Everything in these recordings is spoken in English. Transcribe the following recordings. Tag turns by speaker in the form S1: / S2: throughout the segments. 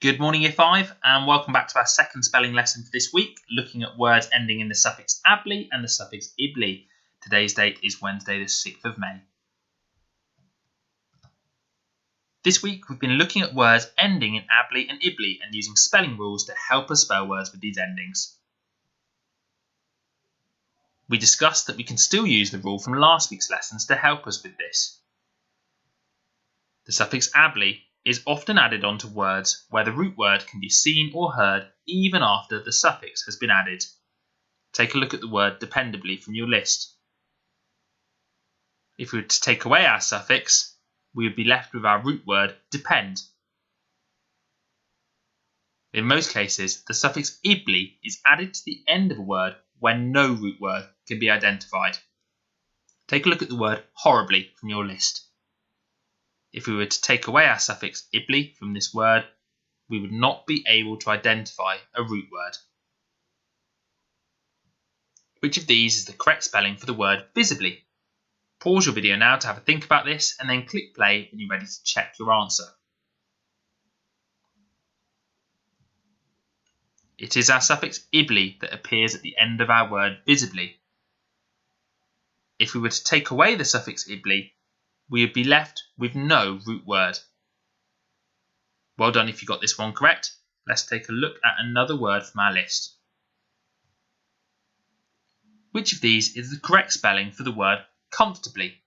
S1: Good morning, Year 5, and welcome back to our second spelling lesson for this week, looking at words ending in the suffix ably and the suffix ibly. Today's date is Wednesday, the 6th of May. This week, we've been looking at words ending in ably and ibly and using spelling rules to help us spell words with these endings. We discussed that we can still use the rule from last week's lessons to help us with this. The suffix ably is often added onto words where the root word can be seen or heard even after the suffix has been added. Take a look at the word dependably from your list. If we were to take away our suffix, we would be left with our root word depend. In most cases, the suffix ibly is added to the end of a word when no root word can be identified. Take a look at the word horribly from your list. If we were to take away our suffix ibly from this word, we would not be able to identify a root word. Which of these is the correct spelling for the word visibly? Pause your video now to have a think about this and then click play when you're ready to check your answer. It is our suffix ibly that appears at the end of our word visibly. If we were to take away the suffix ibly, we would be left with no root word. Well done if you got this one correct. Let's take a look at another word from our list. Which of these is the correct spelling for the word comfortably?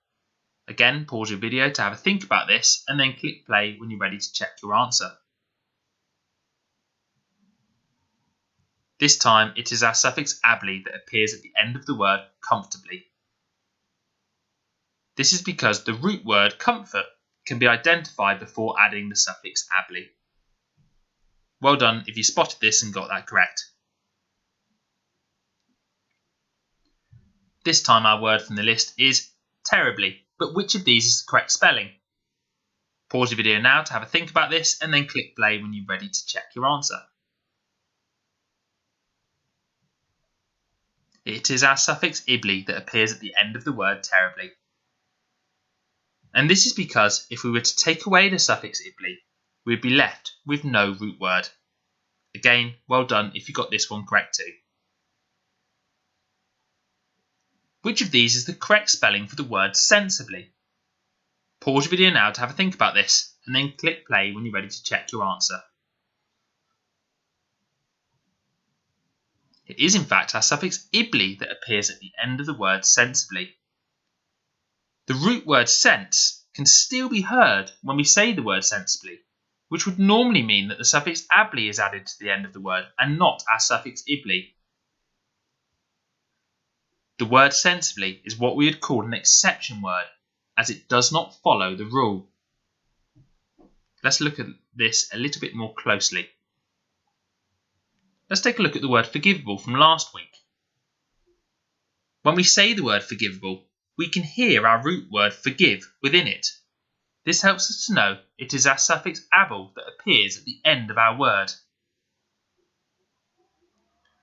S1: Again, pause your video to have a think about this and then click play when you're ready to check your answer. This time it is our suffix ably that appears at the end of the word comfortably. This is because the root word comfort can be identified before adding the suffix ably. Well done if you spotted this and got that correct. This time our word from the list is terribly, but which of these is the correct spelling? Pause your video now to have a think about this and then click play when you're ready to check your answer. It is our suffix ibly that appears at the end of the word terribly. And this is because if we were to take away the suffix ibly, we'd be left with no root word. Again, well done if you got this one correct too. Which of these is the correct spelling for the word sensibly? Pause your video now to have a think about this and then click play when you're ready to check your answer. It is in fact our suffix ibly that appears at the end of the word sensibly. The root word sense can still be heard when we say the word sensibly, which would normally mean that the suffix ably is added to the end of the word and not our suffix ibly. The word sensibly is what we would call an exception word, as it does not follow the rule. Let's look at this a little bit more closely. Let's take a look at the word forgivable from last week. When we say the word forgivable, we can hear our root word forgive within it. This helps us to know it is our suffix able that appears at the end of our word.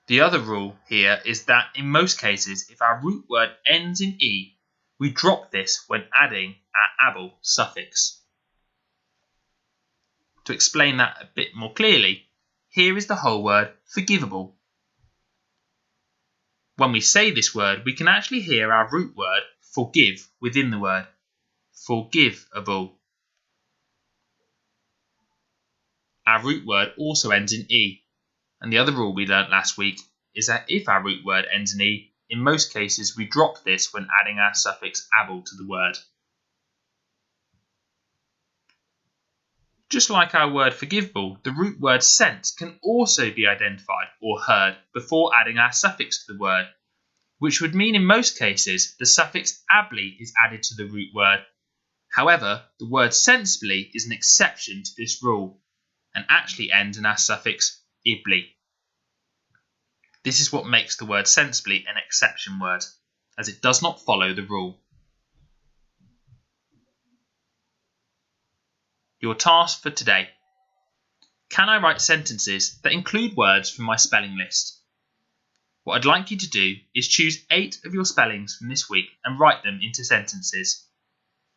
S1: The other rule here is that in most cases, if our root word ends in e, we drop this when adding our able suffix. To explain that a bit more clearly, here is the whole word forgivable. When we say this word, we can actually hear our root word forgive within the word, forgivable. Our root word also ends in e, and the other rule we learnt last week is that if our root word ends in e, in most cases we drop this when adding our suffix able to the word. Just like our word forgivable, the root word sense can also be identified or heard before adding our suffix to the word, which would mean in most cases the suffix ably is added to the root word. However, the word sensibly is an exception to this rule and actually ends in our suffix ibly. This is what makes the word sensibly an exception word, as it does not follow the rule. Your task for today. Can I write sentences that include words from my spelling list? What I'd like you to do is choose 8 of your spellings from this week and write them into sentences.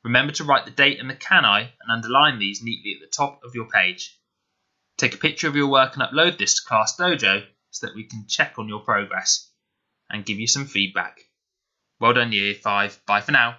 S1: Remember to write the date and the can I and underline these neatly at the top of your page. Take a picture of your work and upload this to Class Dojo so that we can check on your progress and give you some feedback. Well done, Year 5. Bye for now.